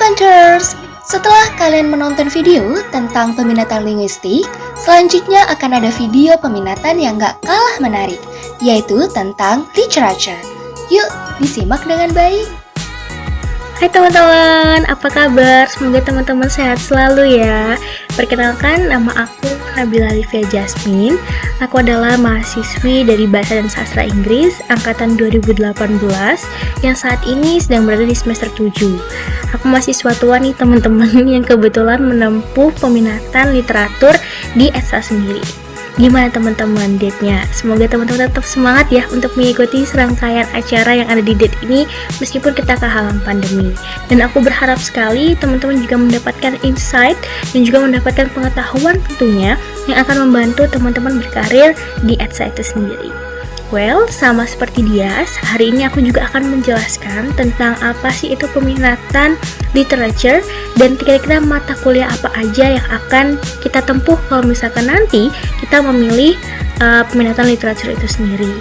Adventures! Setelah kalian menonton video tentang peminatan linguistik, selanjutnya akan ada video peminatan yang gak kalah menarik, yaitu tentang literature. Yuk, disimak dengan baik. Hai teman-teman, apa kabar? Semoga teman-teman sehat selalu ya. Perkenalkan, nama aku Nabila Livia Jasmine. Aku adalah mahasiswi dari Bahasa dan Sastra Inggris angkatan 2018 yang saat ini sedang berada di semester 7. Aku mahasiswa tua nih teman-teman yang kebetulan menempuh peminatan literatur di ETSA sendiri. Gimana teman-teman date-nya? Semoga teman-teman tetap semangat ya untuk mengikuti serangkaian acara yang ada di date ini meskipun kita kehalang pandemi. Dan aku berharap sekali teman-teman juga mendapatkan insight dan juga mendapatkan pengetahuan tentunya yang akan membantu teman-teman berkarir di ETSA itu sendiri. Well, sama seperti Dias, hari ini aku juga akan menjelaskan tentang apa sih itu peminatan literature dan kira-kira mata kuliah apa aja yang akan kita tempuh kalau misalkan nanti kita memilih peminatan literature itu sendiri.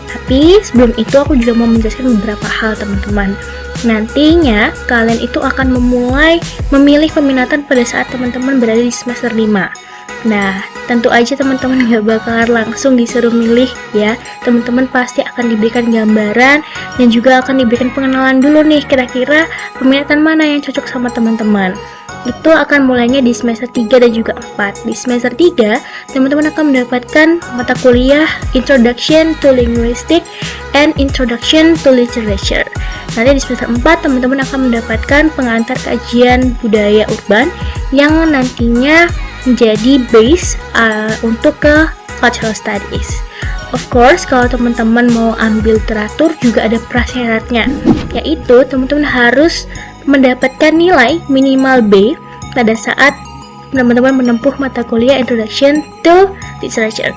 Tapi sebelum itu aku juga mau menjelaskan beberapa hal teman-teman. Nantinya kalian itu akan memilih peminatan pada saat teman-teman berada di semester 5. Nah, tentu aja teman-teman gak bakalan langsung disuruh milih ya. Teman-teman pasti akan diberikan gambaran dan juga akan diberikan pengenalan dulu nih kira-kira peminatan mana yang cocok sama teman-teman. Itu akan mulainya di semester 3 dan juga 4. Di semester 3, teman-teman akan mendapatkan mata kuliah Introduction to Linguistics and Introduction to Literature. Nanti di semester 4, teman-teman akan mendapatkan pengantar kajian budaya urban yang nantinya menjadi base untuk ke cultural studies. Of course, kalau teman-teman mau ambil literatur juga ada prasyaratnya, yaitu teman-teman harus mendapatkan nilai minimal B pada saat teman-teman menempuh mata kuliah Introduction to Literature.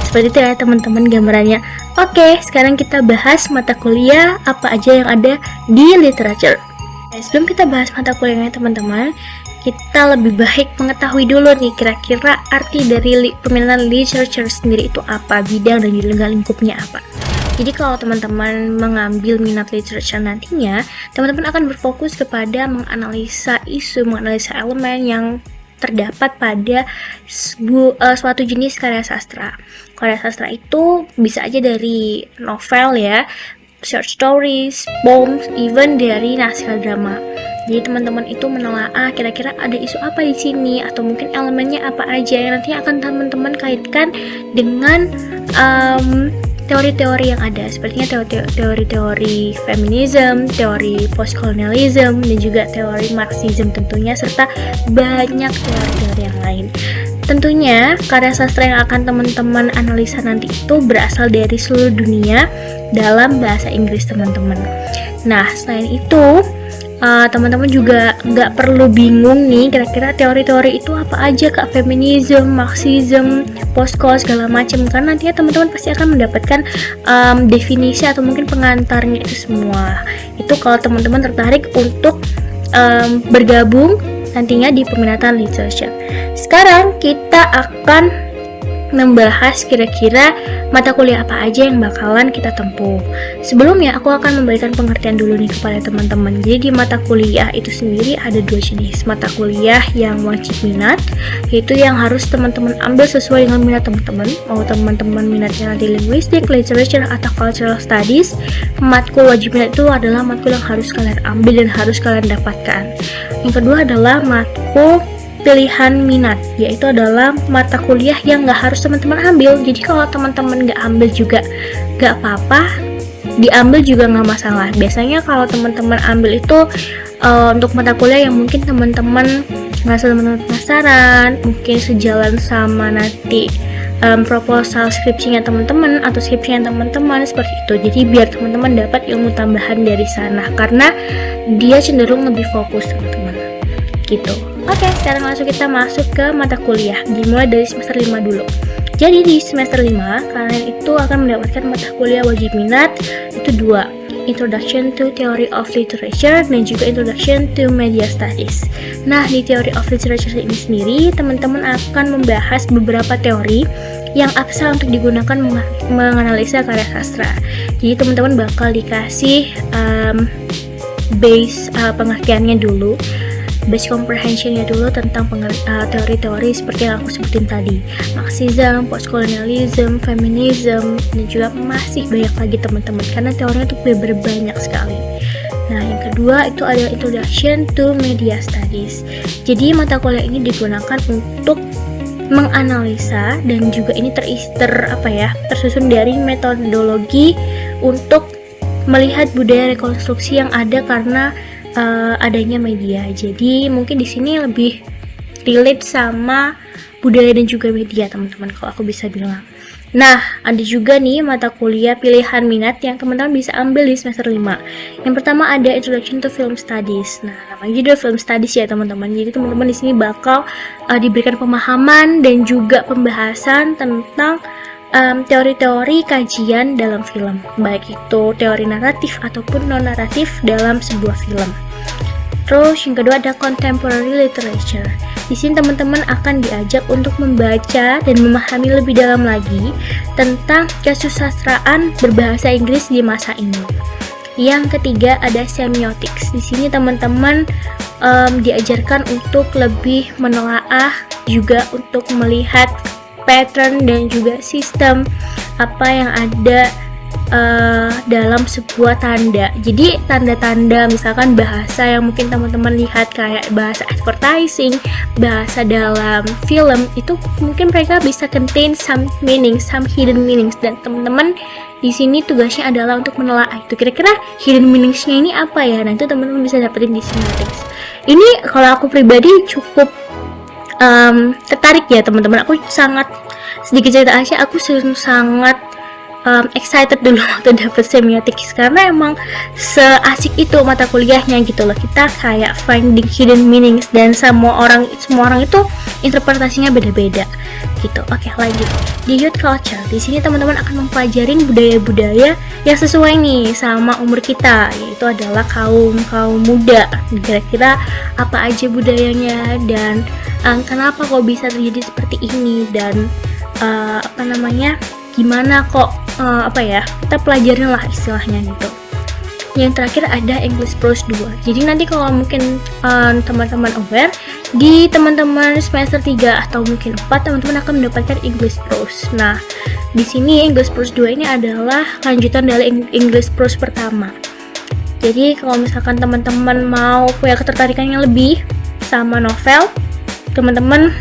Seperti itu ya teman-teman gambarannya. Oke, sekarang kita bahas mata kuliah apa aja yang ada di literature. Sebelum kita bahas mata kuliahnya teman-teman, kita lebih baik mengetahui dulu nih kira-kira arti dari peminatan literature sendiri itu apa, bidang dan juga lingkupnya apa. Jadi kalau teman-teman mengambil minat literature nantinya, teman-teman akan berfokus kepada menganalisa isu, menganalisa elemen yang terdapat pada suatu jenis karya sastra. Karya sastra itu bisa aja dari novel ya, short stories, poems, even dari naskah drama. Jadi teman-teman itu menelaah kira-kira ada isu apa di sini atau mungkin elemennya apa aja yang nantinya akan teman-teman kaitkan dengan teori-teori yang ada, sepertinya teori-teori feminism, teori postkolonialism, dan juga teori Marxism tentunya, serta banyak teori-teori yang lain. Tentunya karya sastra yang akan teman-teman analisa nanti itu berasal dari seluruh dunia dalam bahasa Inggris teman-teman. Nah, selain itu teman-teman juga nggak perlu bingung nih kira-kira teori-teori itu apa aja, Kak, feminism, Marxism, postkol segala macam, karena nantinya teman-teman pasti akan mendapatkan definisi atau mungkin pengantarnya itu semua. Itu kalau teman-teman tertarik untuk bergabung nantinya di peminatan literature. Sekarang kita akan membahas kira-kira mata kuliah apa aja yang bakalan kita tempuh. Sebelumnya aku akan memberikan pengertian dulu nih kepada teman-teman. Jadi di mata kuliah itu sendiri ada dua jenis. Mata kuliah yang wajib minat, yaitu yang harus teman-teman ambil sesuai dengan minat teman-teman. Mau teman-teman minatnya nanti linguistik, literature, atau cultural studies, matkul wajib minat itu adalah matkul yang harus kalian ambil dan harus kalian dapatkan. Yang kedua adalah matkul pilihan minat, yaitu adalah mata kuliah yang nggak harus teman-teman ambil. Jadi kalau teman-teman nggak ambil juga nggak apa-apa, diambil juga nggak masalah. Biasanya kalau teman-teman ambil itu untuk mata kuliah yang mungkin teman-teman ngerasa teman-teman penasaran, mungkin sejalan sama nanti proposal skripsinya teman-teman atau skripsinya teman-teman, seperti itu. Jadi biar teman-teman dapat ilmu tambahan dari sana, karena dia cenderung lebih fokus teman-teman gitu. Oke, sekarang langsung kita masuk ke mata kuliah. Dimulai dari semester 5 dulu. Jadi di semester 5 kalian itu akan mendapatkan mata kuliah wajib minat itu dua, Introduction to Theory of Literature dan juga Introduction to Media Studies. Nah, di Theory of Literature ini sendiri teman-teman akan membahas beberapa teori yang abstrak untuk digunakan menganalisa karya sastra. Jadi teman-teman bakal dikasih base pengertiannya dulu. basic comprehensionnya dulu tentang teori-teori seperti yang aku sebutin tadi, Marxism, postcolonialism, feminism, dan juga masih banyak lagi teman-teman, karena teorinya tuh bener-bener banyak sekali. Nah, yang kedua itu adalah Introduction to Media Studies. Jadi mata kuliah ini digunakan untuk menganalisa, dan juga ini tersusun dari metodologi untuk melihat budaya rekonstruksi yang ada karena adanya media. Jadi mungkin di sini lebih relate sama budaya dan juga media, teman-teman, kalau aku bisa bilang. Nah, ada juga nih mata kuliah pilihan minat yang teman-teman bisa ambil di semester 5. Yang pertama ada Introduction to Film Studies. Nah, namanya juga Film Studies ya, teman-teman. Jadi teman-teman di sini bakal diberikan pemahaman dan juga pembahasan tentang teori-teori kajian dalam film, baik itu teori naratif ataupun non-naratif dalam sebuah film. Terus yang kedua ada Contemporary Literature. Di sini teman-teman akan diajak untuk membaca dan memahami lebih dalam lagi tentang kesusastraan berbahasa Inggris di masa ini. Yang ketiga ada Semiotics. Di sini teman-teman diajarkan untuk lebih menelaah, juga untuk melihat pattern dan juga sistem apa yang ada dalam sebuah tanda. Jadi tanda-tanda misalkan bahasa yang mungkin teman-teman lihat kayak bahasa advertising, bahasa dalam film, itu mungkin mereka bisa contain some meanings, some hidden meanings, dan teman-teman di sini tugasnya adalah untuk menelaah itu kira-kira hidden meaningsnya ini apa ya. Nah, itu teman-teman bisa dapetin di Semiotics. Ini kalau aku pribadi cukup tertarik ya, teman-teman. Aku sangat, sedikit cerita aja, aku sangat excited dulu waktu dapet Semiotics, karena emang seasik itu mata kuliahnya gitu loh. Kita kayak finding hidden meanings, dan semua orang itu interpretasinya beda-beda gitu. Oke, lanjut di Youth Culture. Di sini teman-teman akan mempelajarin budaya-budaya yang sesuai nih sama umur kita, yaitu adalah kaum muda. Kira-kira apa aja budayanya, dan kenapa kok bisa terjadi seperti ini, dan gimana kok kita pelajarin lah istilahnya gitu. Yang terakhir ada English Prose 2. Jadi nanti kalau mungkin teman-teman aware, di teman-teman semester 3 atau mungkin 4, teman-teman akan mendapatkan English Prose. Nah, di sini English Prose 2 ini adalah lanjutan dari English Prose pertama. Jadi kalau misalkan teman-teman mau punya ketertarikan yang lebih sama novel, teman-teman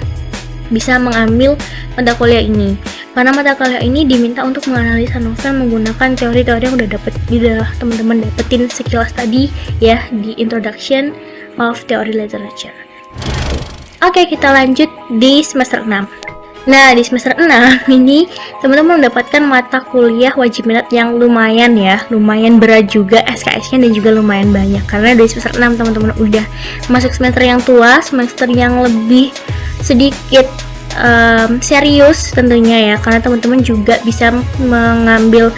bisa mengambil mata kuliah ini. Karena mata kuliah ini diminta untuk menganalisa novel menggunakan teori-teori yang udah teman-teman dapetin sekilas tadi ya di Introduction of Theory Literature. Oke, kita lanjut di semester 6. Nah, di semester 6 ini teman-teman mendapatkan mata kuliah wajib minat yang lumayan berat juga SKS-nya, dan juga lumayan banyak. Karena dari semester 6 teman-teman udah masuk semester yang tua, semester yang lebih sedikit serius tentunya ya, karena teman-teman juga bisa mengambil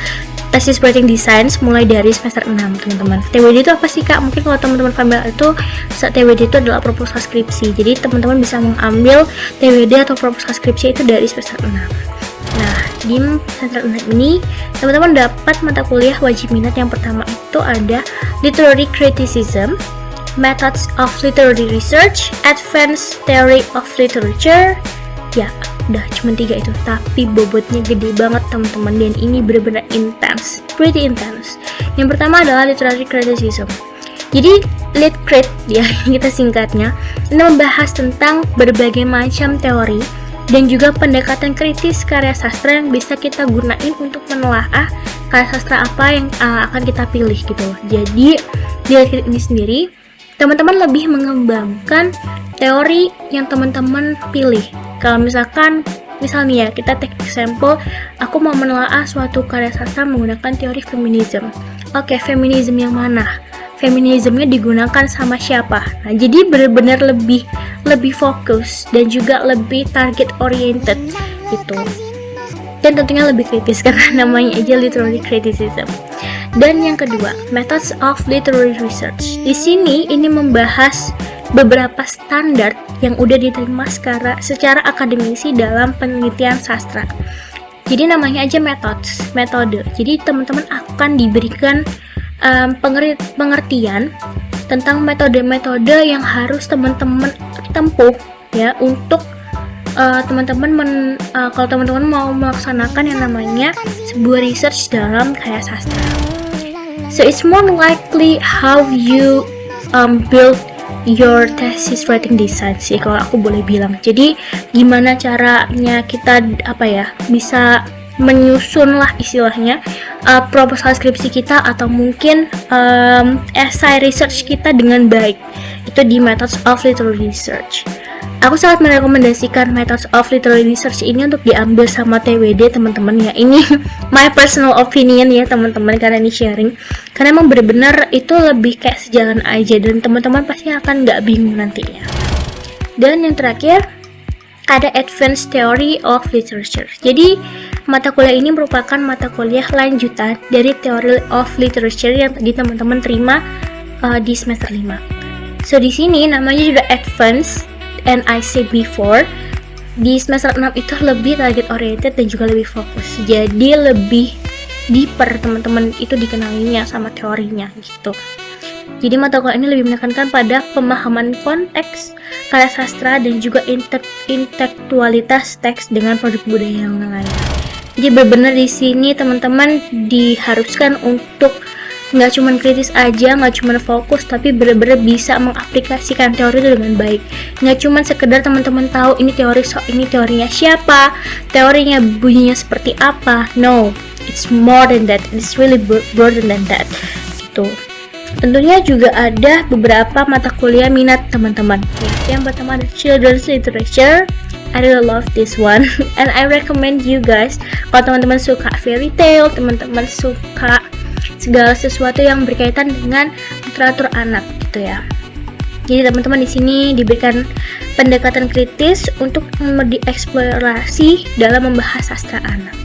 tesis writing design mulai dari semester 6, teman-teman. TWD itu apa sih, Kak? Mungkin kalau teman-teman familiar itu, TWD itu adalah proposal skripsi. Jadi teman-teman bisa mengambil TWD atau proposal skripsi itu dari semester 6. Nah, di semester 6 ini teman-teman dapat mata kuliah wajib minat yang pertama itu ada Literary Criticism, Methods of Literary Research, Advanced Theory of Literature. Ya, udah cuma 3 itu, tapi bobotnya gede banget teman-teman, dan ini benar-benar intense, pretty intense. Yang pertama adalah Literary Criticism. Jadi Lit Crit ya kita singkatnya, ini membahas tentang berbagai macam teori dan juga pendekatan kritis karya sastra yang bisa kita gunain untuk menelaah karya sastra apa yang akan kita pilih gitu loh. Jadi di Lit Crit ini sendiri teman-teman lebih mengembangkan teori yang teman-teman pilih. Kalau misalnya kita take example, aku mau menelaah suatu karya sastra menggunakan teori feminism. Oke, feminism yang mana? Feminismnya digunakan sama siapa? Nah, jadi benar-benar lebih fokus dan juga lebih target oriented gitu. Dan tentunya lebih kritis karena namanya aja literary criticism. Dan yang kedua, methods of literary research. Di sini ini membahas beberapa standar yang udah diterima secara akademisi dalam penelitian sastra. Jadi namanya aja metode. Jadi teman-teman akan diberikan pengertian tentang metode-metode yang harus teman-teman tempuh ya untuk kalau teman-teman mau melaksanakan yang namanya sebuah research dalam karya sastra. So it's more likely how you build your thesis writing design sih kalau aku boleh bilang. Jadi gimana caranya kita bisa menyusun lah istilahnya proposal skripsi kita atau mungkin essay research kita dengan baik. Itu di Methods of Literary Research. Aku sangat merekomendasikan Methods of Literary Research ini untuk diambil sama TWD teman-teman ya. Ini my personal opinion ya teman-teman, karena ini sharing. Karena emang bener-bener itu lebih kayak sejalan aja dan teman-teman pasti akan nggak bingung nantinya. Dan yang terakhir ada Advanced Theory of Literature. Jadi mata kuliah ini merupakan mata kuliah lanjutan dari Theory of Literature yang tadi teman-teman terima di semester 5. So di sini namanya juga Advanced. And I said before, di semester 6 itu lebih target oriented dan juga lebih fokus. Jadi lebih deeper teman-teman itu dikenalinya sama teorinya gitu. Jadi mata kuliah ini lebih menekankan pada pemahaman konteks karya sastra dan juga intelektualitas teks dengan produk budaya yang lain. Jadi benar-benar di sini teman-teman diharuskan untuk nggak cuma kritis aja, nggak cuma fokus, tapi bener-bener bisa mengaplikasikan teori itu dengan baik. Nggak cuma sekedar teman-teman tahu ini teori, ini teorinya siapa, teorinya bunyinya seperti apa. No, it's more than that. It's really broader than that. Gitu. Tentunya juga ada beberapa mata kuliah minat teman-teman. Yang pertama ada Children's Literature. I really love this one and I recommend you guys. Kalau teman-teman suka fairy tale, teman-teman suka segala sesuatu yang berkaitan dengan literatur anak gitu ya. Jadi teman-teman di sini diberikan pendekatan kritis untuk dieksplorasi dalam membahas sastra anak.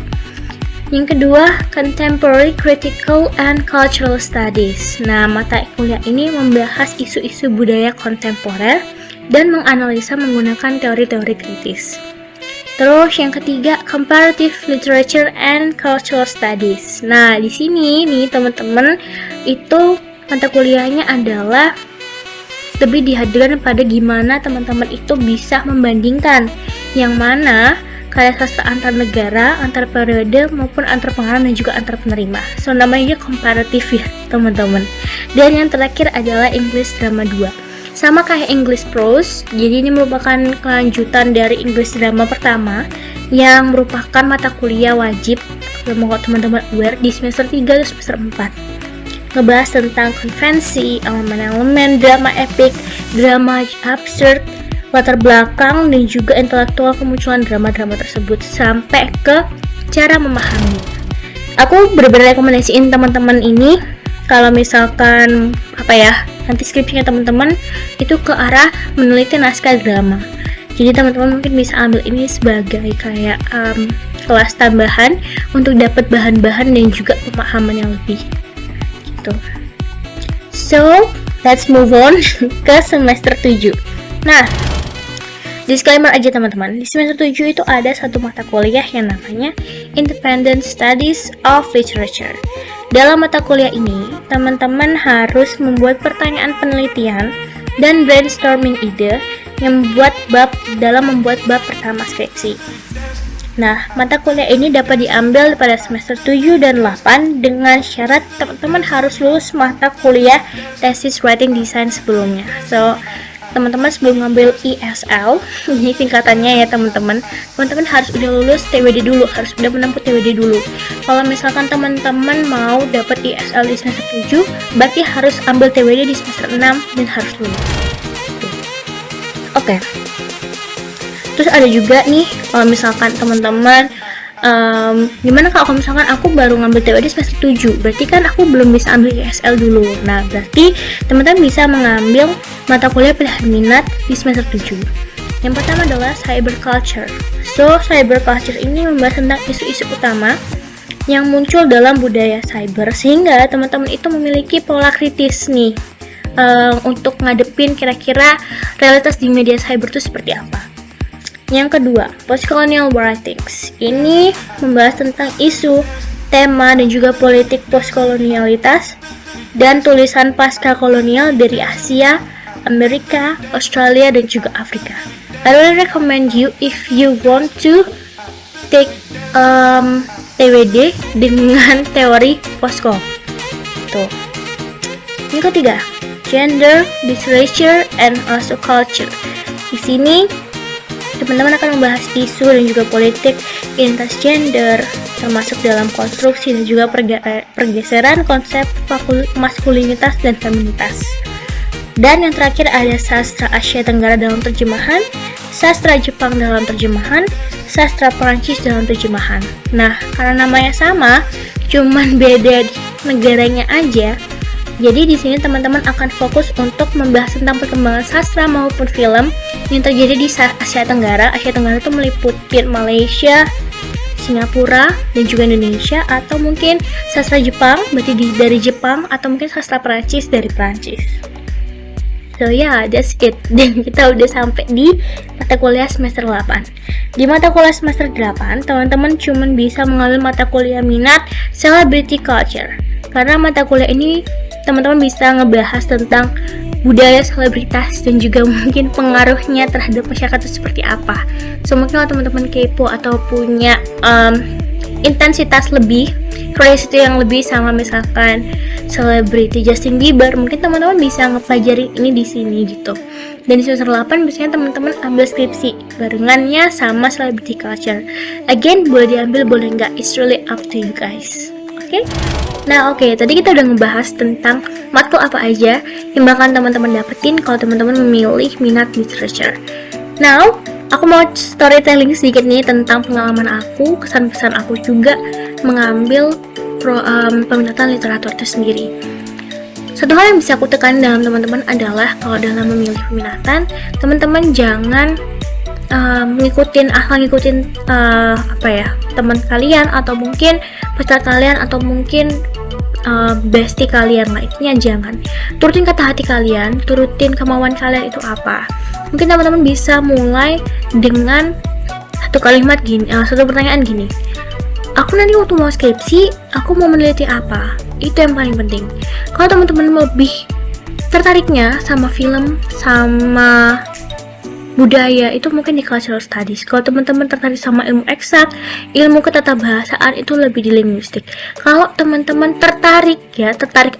Yang kedua, Contemporary Critical and Cultural Studies. Nah, mata kuliah ini membahas isu-isu budaya kontemporer dan menganalisa menggunakan teori-teori kritis. Terus yang ketiga, Comparative Literature and Cultural Studies. Nah, di sini nih teman-teman itu mata kuliahnya adalah lebih dihadirkan pada gimana teman-teman itu bisa membandingkan yang mana karya sastra antar negara, antar periode maupun antar pengarang dan juga antar penerima. So namanya komparatif ya teman-teman. Dan yang terakhir adalah English Drama 2. Sama kayak English Prose, jadi ini merupakan kelanjutan dari English Drama pertama yang merupakan mata kuliah wajib kalau mau teman-teman aware di semester 3 dan semester 4. Ngebahas tentang konvensi, elemen-elemen drama epic, drama absurd, latar belakang dan juga intelektual kemunculan drama-drama tersebut sampai ke cara memahami. Aku benar-benar rekomendasiin teman-teman ini kalau misalkan nanti skripsinya teman-teman itu ke arah meneliti naskah drama. Jadi teman-teman mungkin bisa ambil ini sebagai kayak kelas tambahan untuk dapat bahan-bahan dan juga pemahaman yang lebih gitu. So let's move on ke semester 7. Nah, disclaimer aja teman-teman, di semester 7 itu ada satu mata kuliah yang namanya Independent Studies of Literature. Dalam mata kuliah ini, teman-teman harus membuat pertanyaan penelitian dan brainstorming ide yang membuat membuat bab pertama skripsi. Nah, mata kuliah ini dapat diambil pada semester 7 dan 8 dengan syarat teman-teman harus lulus mata kuliah thesis writing design sebelumnya. So, teman-teman sebelum ngambil ISL, ini singkatannya ya teman-teman harus udah lulus TWD dulu, harus udah menempuh TWD dulu. Kalau misalkan teman-teman mau dapat ISL di semester 7, berarti harus ambil TWD di semester 6 dan harus lulus. Oke. Terus ada juga nih, kalau misalkan teman-teman gimana kalau misalkan aku baru ngambil TWD semester 7, berarti kan aku belum bisa ambil ISL dulu. Nah, berarti teman-teman bisa mengambil mata kuliah pilihan minat di semester 7. Yang pertama adalah Cyberculture. So, Cyberculture ini membahas tentang isu-isu utama yang muncul dalam budaya cyber, sehingga teman-teman itu memiliki pola kritis nih untuk ngadepin kira-kira realitas di media cyber itu seperti apa. Yang kedua, Postcolonial Writings. Ini membahas tentang isu, tema, dan juga politik postkolonialitas dan tulisan pasca kolonial dari Asia, Amerika, Australia, dan juga Afrika. I really recommend you if you want to take TWD dengan teori Posko. Tuh. Yang ketiga, gender, literature, and also culture. Di sini teman-teman akan membahas isu dan juga politik identitas gender, termasuk dalam konstruksi dan juga pergeseran konsep maskulinitas dan feminitas. Dan yang terakhir ada sastra Asia Tenggara dalam terjemahan, sastra Jepang dalam terjemahan, sastra Perancis dalam terjemahan. Nah, karena namanya sama, cuman beda di negaranya aja. Jadi di sini teman-teman akan fokus untuk membahas tentang perkembangan sastra maupun film yang terjadi di Asia Tenggara. Asia Tenggara itu meliputi Malaysia, Singapura, dan juga Indonesia, atau mungkin sastra Jepang, berarti dari Jepang, atau mungkin sastra Perancis dari Perancis. So yeah, that's it. Dan kita udah sampai di mata kuliah semester 8. Di mata kuliah semester 8, teman-teman cuma bisa mengambil mata kuliah minat Celebrity Culture. Karena mata kuliah ini teman-teman bisa ngebahas tentang budaya selebritas dan juga mungkin pengaruhnya terhadap masyarakat itu seperti apa. So mungkin kalau teman-teman kepo atau punya intensitas lebih, curiosity yang lebih sama misalkan selebriti Justin Bieber, mungkin teman-teman bisa ngepelajari ini di sini gitu. Dan di semester 8 biasanya teman-teman ambil skripsi barengannya sama Celebrity Culture. Again, boleh diambil, boleh enggak, it's really up to you guys. Oke? Nah, tadi kita udah ngebahas tentang matkul apa aja yang bakal teman-teman dapetin kalau teman-teman memilih minat literature. Now, aku mau storytelling sedikit nih tentang pengalaman aku, kesan-kesan aku juga mengambil peminatan literatur itu sendiri. Satu hal yang bisa aku tekan dalam teman-teman adalah kalau dalam memilih peminatan, teman-teman jangan ngikutin teman kalian atau mungkin pacar kalian atau mungkin bestie kalian lainnya. Jangan, turutin kata hati kalian, turutin kemauan kalian itu apa. Mungkin teman-teman bisa mulai dengan satu kalimat gini, satu pertanyaan gini. Aku nanti waktu mau skripsi, aku mau meneliti apa? Itu yang paling penting. Kalau teman-teman lebih tertariknya sama film, sama budaya, itu mungkin di cultural studies. Kalau teman-teman tertarik sama ilmu eksak, ilmu ketatabahasaan, itu lebih di linguistik. Kalau teman-teman tertarik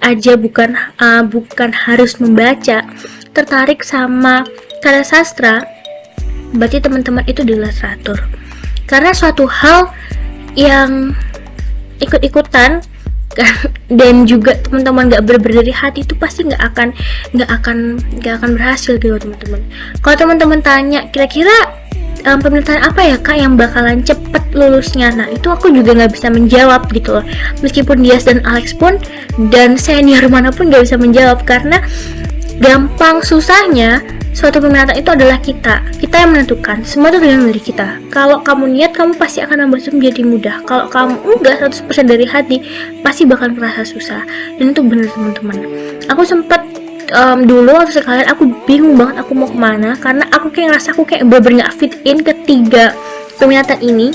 aja, bukan harus membaca, tertarik sama karya sastra, berarti teman-teman itu di literatur. Karena suatu hal yang ikut-ikutan dan juga teman-teman nggak bener-bener dari hati itu pasti nggak akan berhasil gitu teman-teman. Kalau teman-teman tanya kira-kira peminatan apa ya kak yang bakalan cepet lulusnya, nah itu aku juga nggak bisa menjawab gitu loh. Meskipun Dias dan Alex pun dan senior manapun nggak bisa menjawab, karena gampang susahnya suatu peminatan itu adalah kita yang menentukan. Semua itu dengan diri kita. Kalau kamu niat, kamu pasti akan membuat itu menjadi mudah. Kalau kamu enggak 100% dari hati, pasti bakal merasa susah. Dan itu benar teman-teman. Aku sempat dulu waktu sekalian aku bingung banget aku mau kemana, karena aku kayak ngerasa aku kayak bener-bener gak fit in ketiga peminatan ini.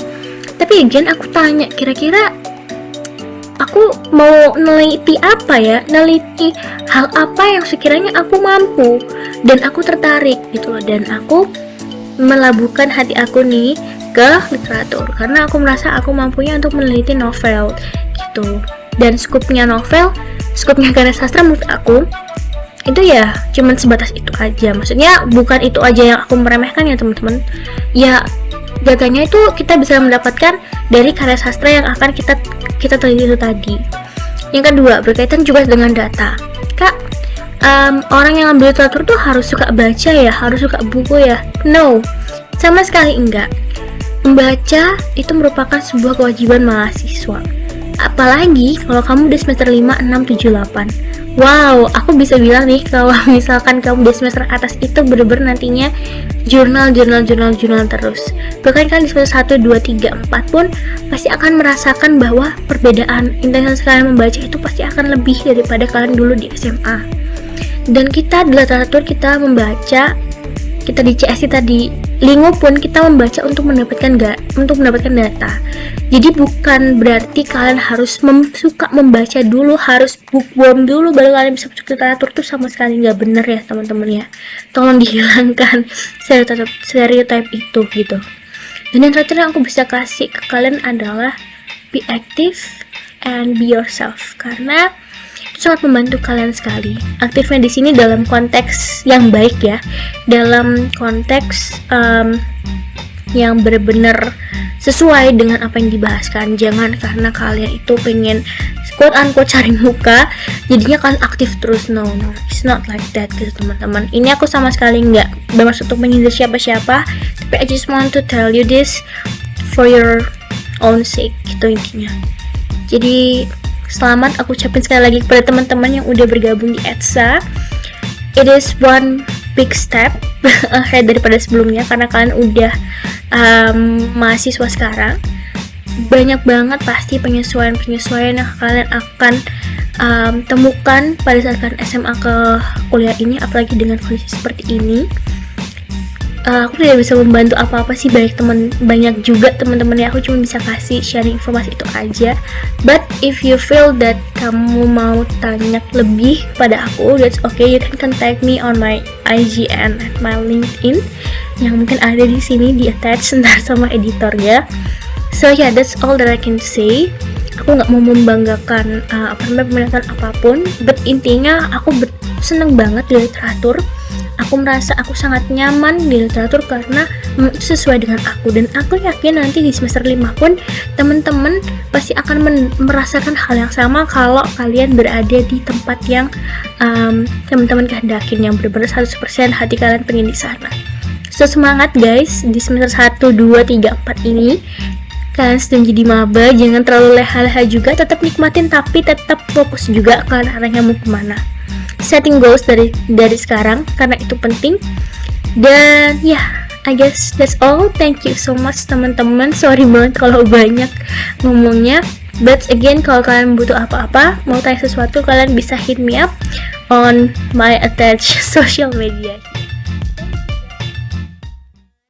Tapi again aku tanya, kira-kira aku mau neliti apa ya, neliti hal apa yang sekiranya aku mampu dan aku tertarik gitu loh. Dan aku melabuhkan hati aku nih ke literatur, karena aku merasa aku mampunya untuk meneliti novel gitu. Dan skupnya karya sastra menurut aku itu ya cuman sebatas itu aja. Maksudnya bukan itu aja yang aku meremehkan ya teman-teman. Ya datanya itu kita bisa mendapatkan dari karya sastra yang akan kita teliti itu tadi. Yang kedua, berkaitan juga dengan data. Kak, orang yang ambil literatur tuh harus suka baca ya, harus suka buku ya? No, sama sekali enggak. Membaca itu merupakan sebuah kewajiban mahasiswa. Apalagi kalau kamu di semester 5, 6, 7, 8. Wow, aku bisa bilang nih kalau misalkan kamu di semester atas itu bener-bener nantinya jurnal terus. Bahkan kan di semester 1, 2, 3, 4 pun pasti akan merasakan bahwa perbedaan intensitas kalian membaca itu pasti akan lebih daripada kalian dulu di SMA. Dan kita di literatur kita membaca, kita di CSI tadi Lingo pun kita membaca untuk mendapatkan data. Jadi bukan berarti kalian harus suka membaca dulu, harus bookworm dulu baru kalian bisa masuk literatur, tuh sama sekali nggak bener ya teman-teman ya. Tolong dihilangkan stereotype itu gitu. Dan yang terakhir yang aku bisa kasih ke kalian adalah be active and be yourself, karena itu sangat membantu kalian sekali. Aktifnya di sini dalam konteks yang baik ya, dalam konteks yang benar-benar sesuai dengan apa yang dibahaskan. Jangan karena kalian itu pengen quote unquote cari muka jadinya kalian aktif terus. No, it's not like that gitu teman-teman. Ini aku sama sekali nggak bermaksud untuk menyindir siapa-siapa, tapi I just want to tell you this for your own sake gitu intinya. Jadi selamat aku ucapin sekali lagi kepada teman-teman yang udah bergabung di ETSA. It is one big step ahead daripada sebelumnya, karena kalian udah mahasiswa sekarang. Banyak banget pasti penyesuaian yang kalian akan temukan pada saat kalian SMA ke kuliah ini, apalagi dengan kondisi seperti ini. Aku tidak bisa membantu apa-apa sih, banyak juga teman-teman ya, aku cuma bisa kasih sharing informasi itu aja. But if you feel that kamu mau tanya lebih pada aku, that's okay, you can contact me on my IG and my LinkedIn yang mungkin ada di sini di attach ntar sama editornya. So yeah, that's all that I can say. Aku nggak mau membanggakan peminatan apapun, but intinya aku seneng banget di literatur. Aku merasa aku sangat nyaman di literatur karena itu sesuai dengan aku, dan aku yakin nanti di semester 5 pun teman-teman pasti akan merasakan hal yang sama kalau kalian berada di tempat yang teman-teman kehendakin, yang benar-benar 100% hati kalian pengen di sana. So semangat guys, di semester 1, 2, 3, 4 ini kalian sedang jadi maba, jangan terlalu leha-leha juga, tetap nikmatin tapi tetap fokus juga kalian arahnya mau kemana. Setting goals dari sekarang karena itu penting. Dan I guess that's all. Thank you so much teman-teman. Sorry banget kalau banyak ngomongnya. But again, kalau kalian butuh apa-apa, mau tanya sesuatu, kalian bisa hit me up on my attached social media.